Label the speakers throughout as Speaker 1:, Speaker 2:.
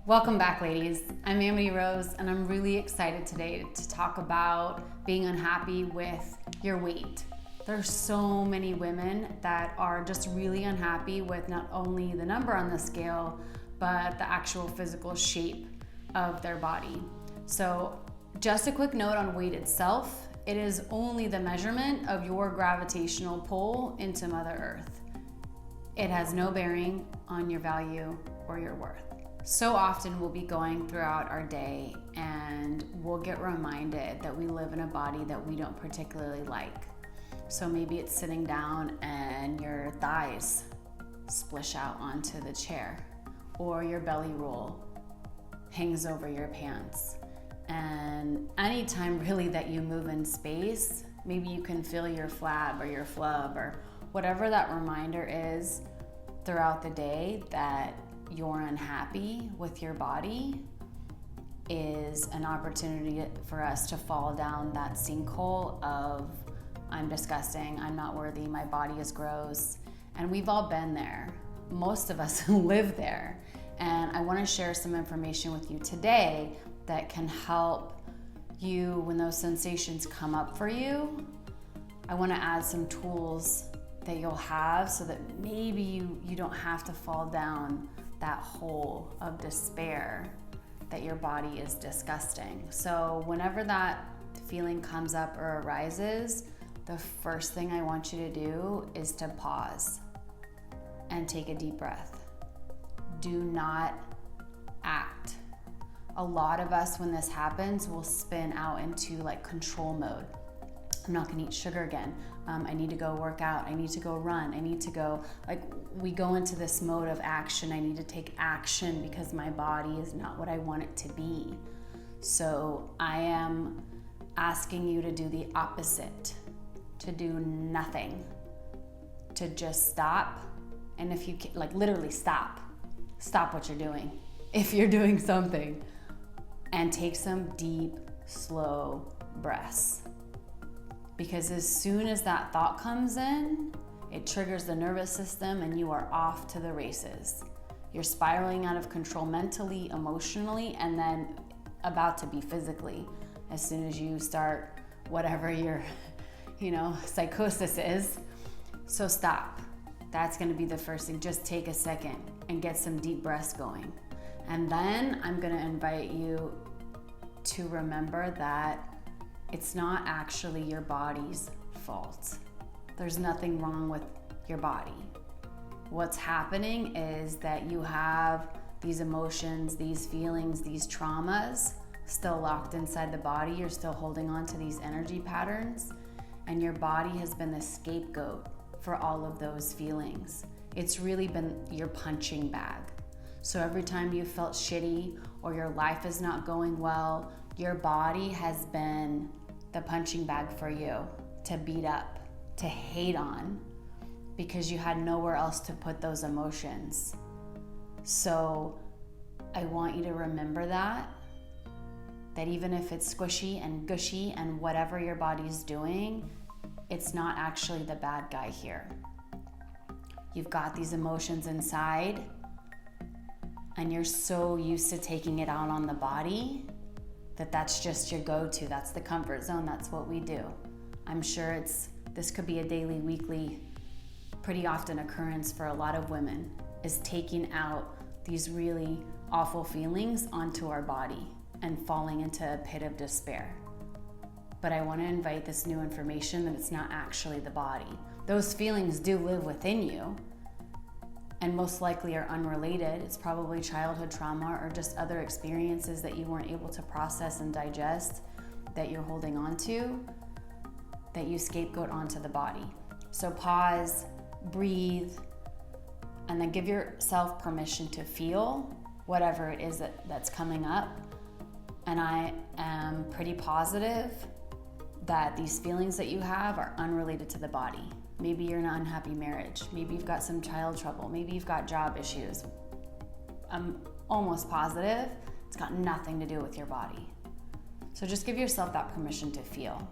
Speaker 1: Welcome back, ladies. I'm Amity Rose, and I'm really excited today to talk about being unhappy with your weight. There's so many women that are just really unhappy with not only the number on the scale, but the actual physical shape of their body. So just a quick note on weight itself. It is only the measurement of your gravitational pull into Mother Earth. It has no bearing on your value or your worth. So often we'll be going throughout our day and we'll get reminded that we live in a body that we don't particularly like. So maybe it's sitting down and your thighs splish out onto the chair, or your belly roll hangs over your pants. And anytime really that you move in space, maybe you can feel your flab or your flub or whatever that reminder is throughout the day that you're unhappy with your body, is an opportunity for us to fall down that sinkhole of I'm disgusting, I'm not worthy, my body is gross. And we've all been there. Most of us live there. And I want to share some information with you today that can help you when those sensations come up for you. I want to add some tools that you'll have so that maybe you don't have to fall down that hole of despair that your body is disgusting. So whenever that feeling comes up or arises, the first thing I want you to do is to pause and take a deep breath. Do not act. A lot of us, when this happens, will spin out into like control mode. I'm not gonna eat sugar again. I need to go work out. I need to go run. I need to go, we go into this mode of action. I need to take action because my body is not what I want it to be. So I am asking you to do the opposite, to do nothing, to just stop. And if you can, literally stop what you're doing. If you're doing something, and take some deep, slow breaths. Because as soon as that thought comes in, it triggers the nervous system and you are off to the races. You're spiraling out of control mentally, emotionally, and then about to be physically. As soon as you start whatever your, psychosis is. So stop. That's gonna be the first thing. Just take a second and get some deep breaths going. And then I'm gonna invite you to remember that it's not actually your body's fault. There's nothing wrong with your body. What's happening is that you have these emotions, these feelings, these traumas still locked inside the body. You're still holding on to these energy patterns, and your body has been the scapegoat for all of those feelings. It's really been your punching bag. So every time you felt shitty or your life is not going well, your body has been the punching bag for you to beat up, to hate on, because you had nowhere else to put those emotions. So I want you to remember that even if it's squishy and gushy and whatever your body's doing, it's not actually the bad guy here. You've got these emotions inside and you're so used to taking it out on the body that's just your go-to. That's the comfort zone. That's what we do. I'm sure this could be a daily, weekly, pretty often occurrence for a lot of women, is taking out these really awful feelings onto our body and falling into a pit of despair. But I want to invite this new information that it's not actually the body. Those feelings do live within you and most likely are unrelated. It's probably childhood trauma or just other experiences that you weren't able to process and digest that you're holding on to, that you scapegoat onto the body. So pause, breathe, and then give yourself permission to feel whatever it is that's coming up. And I am pretty positive that these feelings that you have are unrelated to the body. Maybe you're in an unhappy marriage. Maybe you've got some child trouble. Maybe you've got job issues. I'm almost positive it's got nothing to do with your body. So just give yourself that permission to feel.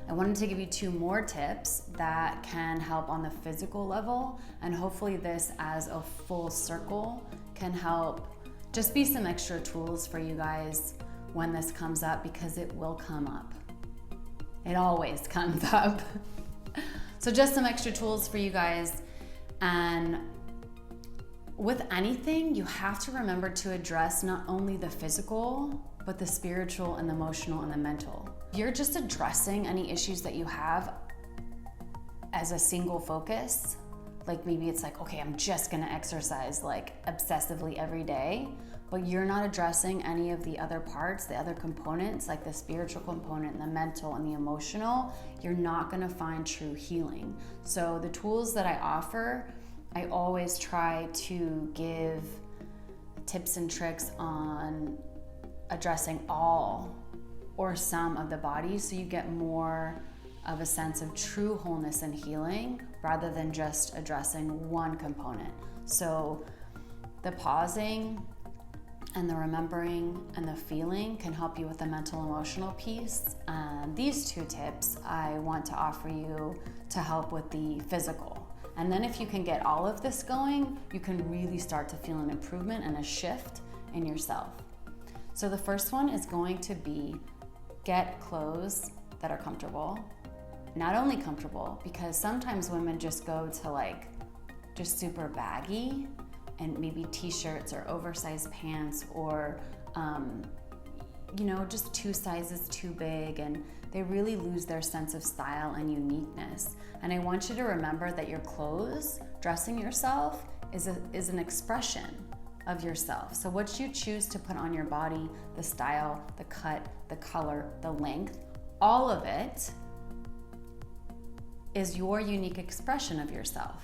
Speaker 1: I wanted to give you 2 more tips that can help on the physical level, and hopefully this as a full circle can help just be some extra tools for you guys when this comes up, because it will come up. It always comes up. So just some extra tools for you guys. And with anything, you have to remember to address not only the physical, but the spiritual and the emotional and the mental. If you're just addressing any issues that you have as a single focus, like maybe it's like, okay, I'm just gonna exercise like obsessively every day, but you're not addressing any of the other parts, the other components, like the spiritual component and the mental and the emotional, you're not gonna find true healing. So the tools that I offer, I always try to give tips and tricks on addressing all or some of the body, so you get more of a sense of true wholeness and healing rather than just addressing one component. So the pausing and the remembering and the feeling can help you with the mental emotional piece. And these two tips I want to offer you to help with the physical. And then if you can get all of this going, you can really start to feel an improvement and a shift in yourself. So the first one is going to be get clothes that are comfortable. Not only comfortable, because sometimes women just go to like just super baggy and maybe t-shirts or oversized pants or just 2 sizes too big, and they really lose their sense of style and uniqueness. And I want you to remember that your clothes, dressing yourself, is an expression of yourself. So what you choose to put on your body, the style, the cut, the color, the length, all of it is your unique expression of yourself.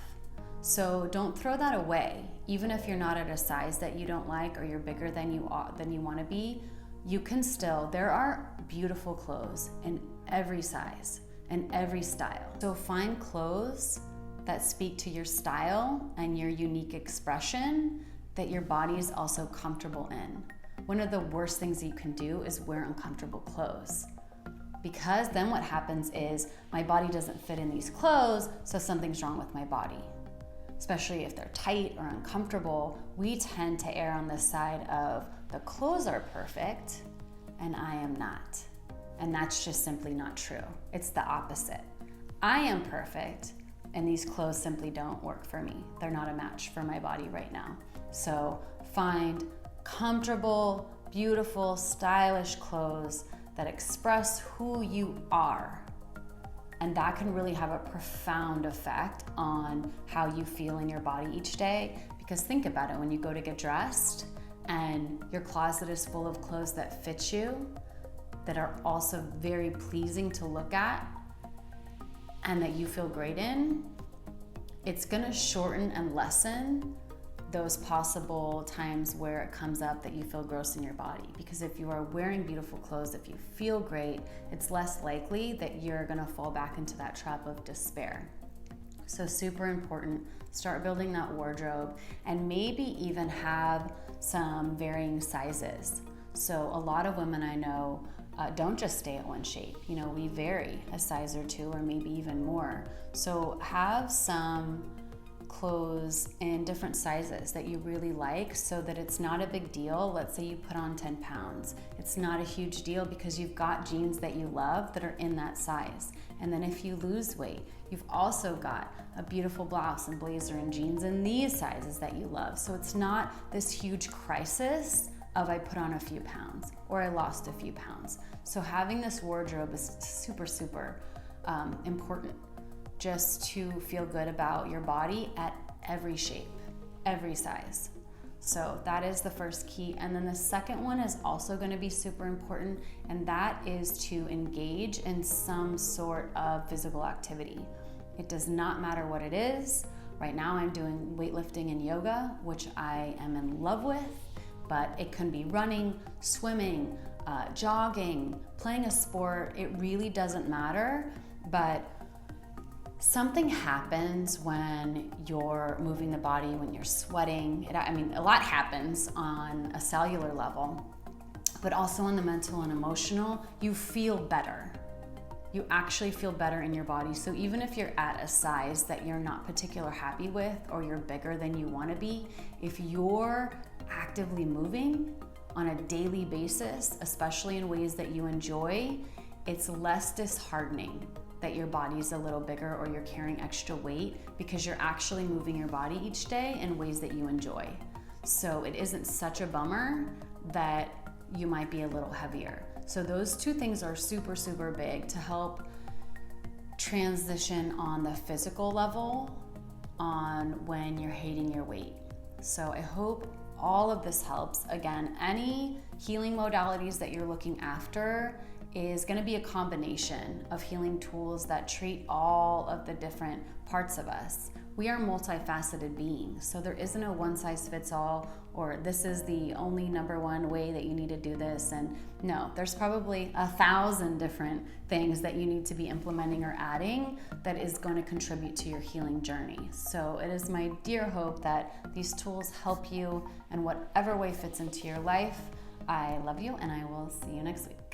Speaker 1: So don't throw that away. Even if you're not at a size that you don't like, or you're bigger than you want to be, you can still, there are beautiful clothes in every size and every style. So find clothes that speak to your style and your unique expression that your body is also comfortable in. One of the worst things you can do is wear uncomfortable clothes, because then what happens is my body doesn't fit in these clothes, so something's wrong with my body. Especially if they're tight or uncomfortable, we tend to err on the side of the clothes are perfect and I am not. And that's just simply not true. It's the opposite. I am perfect and these clothes simply don't work for me. They're not a match for my body right now. So find comfortable, beautiful, stylish clothes that express who you are. And that can really have a profound effect on how you feel in your body each day. Because think about it, when you go to get dressed and your closet is full of clothes that fit you, that are also very pleasing to look at, and that you feel great in, it's gonna shorten and lessen those possible times where it comes up that you feel gross in your body. Because if you are wearing beautiful clothes, if you feel great, it's less likely that you're gonna fall back into that trap of despair. So super important, start building that wardrobe, and maybe even have some varying sizes. So a lot of women I know don't just stay at one shape. We vary a size or 2 or maybe even more. So have some clothes in different sizes that you really like, so that it's not a big deal. Let's say you put on 10 pounds. It's not a huge deal because you've got jeans that you love that are in that size. And then if you lose weight, you've also got a beautiful blouse and blazer and jeans in these sizes that you love. So it's not this huge crisis of I put on a few pounds or I lost a few pounds. So having this wardrobe is super, super important, just to feel good about your body at every shape, every size. So that is the first key. And then the second one is also going to be super important, and that is to engage in some sort of physical activity. It does not matter what it is. Right now I'm doing weightlifting and yoga, which I am in love with, but it can be running, swimming, jogging, playing a sport. It really doesn't matter, but something happens when you're moving the body, when you're sweating. A lot happens on a cellular level, but also on the mental and emotional. You feel better. You actually feel better in your body. So even if you're at a size that you're not particularly happy with, or you're bigger than you want to be, if you're active actively moving on a daily basis, especially in ways that you enjoy, it's less disheartening that your body's a little bigger or you're carrying extra weight, because you're actually moving your body each day in ways that you enjoy. So it isn't such a bummer that you might be a little heavier. So those two things are super, super big to help transition on the physical level on when you're hating your weight. So I hope all of this helps. Again, any healing modalities that you're looking after is going to be a combination of healing tools that treat all of the different parts of us. We are multifaceted beings, so there isn't a one size fits all, or this is the only number one way that you need to do this. And no, there's probably 1,000 different things that you need to be implementing or adding that is going to contribute to your healing journey. So it is my dear hope that these tools help you in whatever way fits into your life. I love you, and I will see you next week.